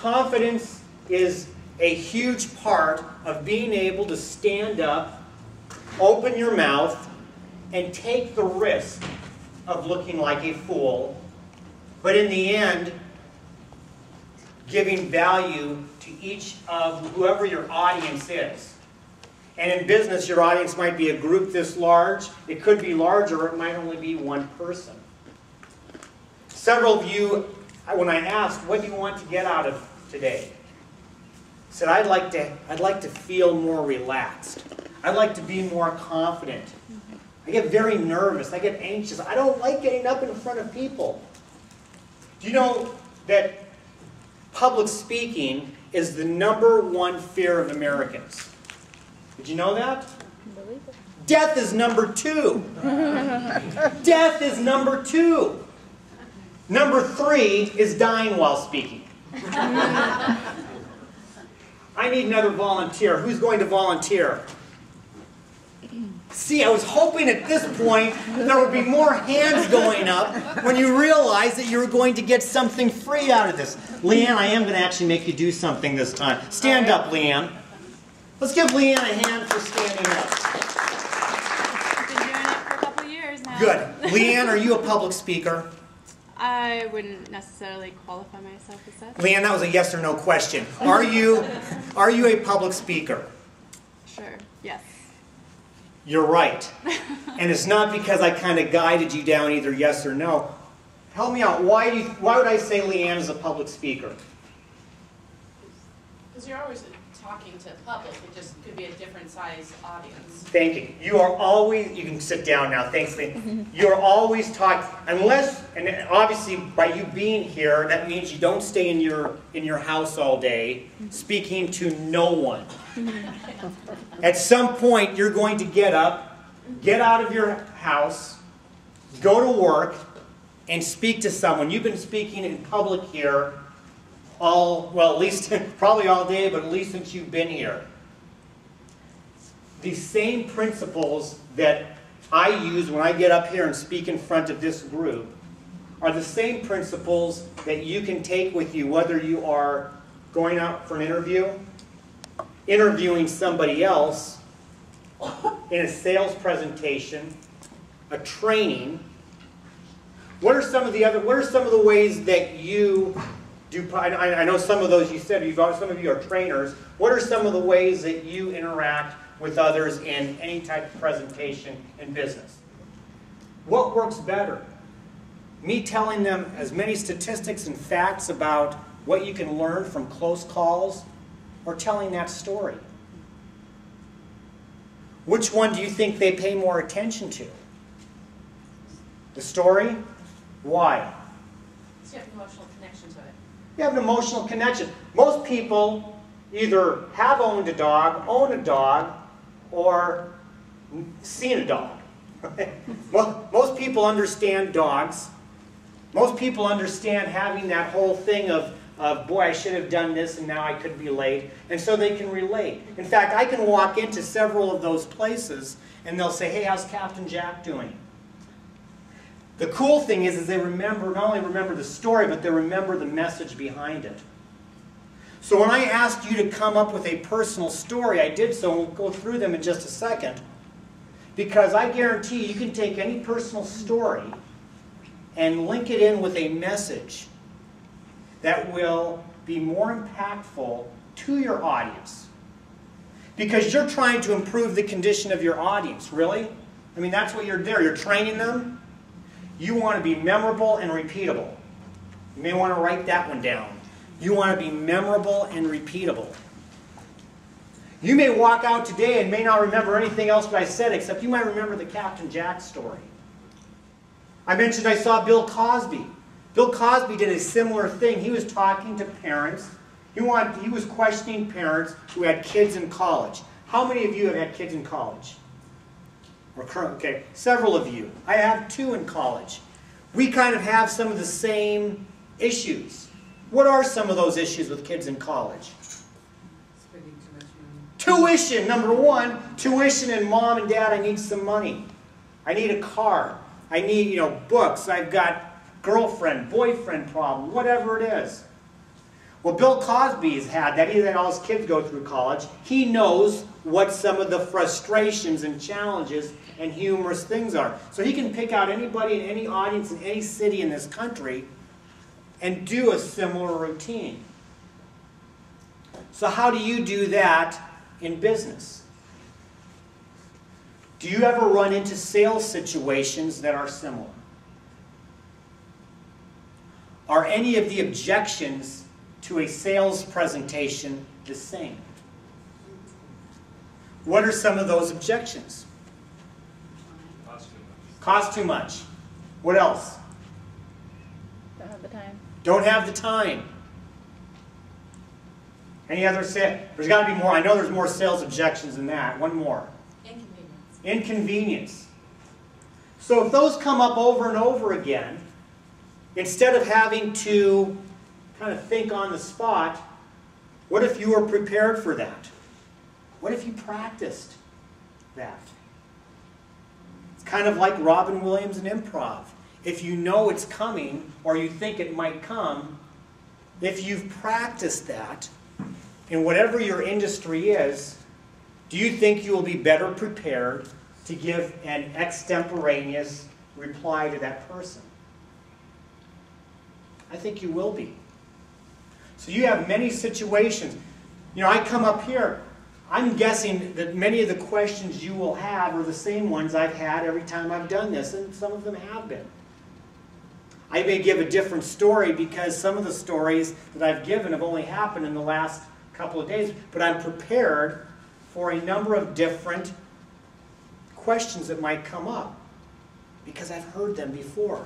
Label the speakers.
Speaker 1: confidence is a huge part of being able to stand up, open your mouth, and take the risk of looking like a fool, but in the end, giving value to each of whoever your audience is. And in business, your audience might be a group this large. It could be larger, or it might only be one person. Several of you, when I asked, what do you want to get out of today? Said, I'd like to feel more relaxed. I'd like to be more confident. I get very nervous. I get anxious. I don't like getting up in front of people. Do you know that public speaking is the #1 fear of Americans? Did you know that? Death is #2. Death is #2. #3 is dying while speaking. I need another volunteer. Who's going to volunteer? See, I was hoping at this point there would be more hands going up when you realize that you're going to get something free out of this. Leanne, I am going to actually make you do something this time. Stand up, Leanne. Let's give Leanne a hand for standing up.
Speaker 2: I've been doing it for a couple of years now.
Speaker 1: Good. Leanne, are you a public speaker?
Speaker 2: I wouldn't necessarily qualify myself as that.
Speaker 1: Leanne, that was a yes or no question. Are you a public speaker?
Speaker 2: Sure, yes.
Speaker 1: You're right. And it's not because I kind of guided you down either yes or no. Help me out. Why would I say Leanne is a public speaker?
Speaker 3: Because you're always talking to the public. It just could be a different size audience.
Speaker 1: Thank you. You are always, you can sit down now, thanks Leanne. You're always talking, unless, and obviously by you being here, that means you don't stay in your house all day speaking to no one. At some point, you're going to get up, get out of your house, go to work, and speak to someone. You've been speaking in public here at least, probably all day, but at least since you've been here. The same principles that I use when I get up here and speak in front of this group are the same principles that you can take with you, whether you are going out for an interview, interviewing somebody else, in a sales presentation, a training. What are some of the ways that you do? I know some of those you said, some of you are trainers. What are some of the ways that you interact with others in any type of presentation in business? What works better? Me telling them as many statistics and facts about what you can learn from close calls, or telling that story? Which one do you think they pay more attention to? The story? Why?
Speaker 3: So you have an emotional connection to it.
Speaker 1: You have an emotional connection. Most people either have owned a dog, own a dog, or seen a dog. Most people understand dogs. Most people understand having that whole thing of boy, I should have done this and now I could be late. And so they can relate. In fact, I can walk into several of those places and they'll say, hey, how's Captain Jack doing? The cool thing is they remember, not only remember the story, but they remember the message behind it. So when I asked you to come up with a personal story, I did so, and we'll go through them in just a second. Because I guarantee you can take any personal story and link it in with a message that will be more impactful to your audience. Because you're trying to improve the condition of your audience, really? I mean, that's what you're there. You're training them. You want to be memorable and repeatable. You may want to write that one down. You want to be memorable and repeatable. You may walk out today and may not remember anything else that I said, except you might remember the Captain Jack story. I mentioned I saw Bill Cosby. Bill Cosby did a similar thing. He was talking to parents. He was questioning parents who had kids in college. How many of you have had kids in college? Okay, several of you. I have 2 in college. We kind of have some of the same issues. What are some of those issues with kids in college?
Speaker 3: Spending too much money.
Speaker 1: Tuition, number 1. Tuition, and mom and dad, I need some money. I need a car. I need, books. I've got girlfriend, boyfriend problem, whatever it is. Well, Bill Cosby's had that. He had all his kids go through college. He knows what some of the frustrations and challenges and humorous things are. So he can pick out anybody in any audience in any city in this country and do a similar routine. So how do you do that in business? Do you ever run into sales situations that are similar? Are any of the objections to a sales presentation the same? What are some of those objections?
Speaker 4: Cost too much.
Speaker 1: Cost too much. What else?
Speaker 5: Don't have the time.
Speaker 1: Don't have the time. Any other there's got to be more. I know there's more sales objections than that. One more.
Speaker 3: Inconvenience.
Speaker 1: Inconvenience. So if those come up over and over again, instead of having to kind of think on the spot, what if you were prepared for that? What if you practiced that? It's kind of like Robin Williams and improv. If you know it's coming, or you think it might come, if you've practiced that, in whatever your industry is, do you think you will be better prepared to give an extemporaneous reply to that person? I think you will be. So you have many situations. You know, I come up here, I'm guessing that many of the questions you will have are the same ones I've had every time I've done this, and some of them have been. I may give a different story because some of the stories that I've given have only happened in the last couple of days, but I'm prepared for a number of different questions that might come up because I've heard them before.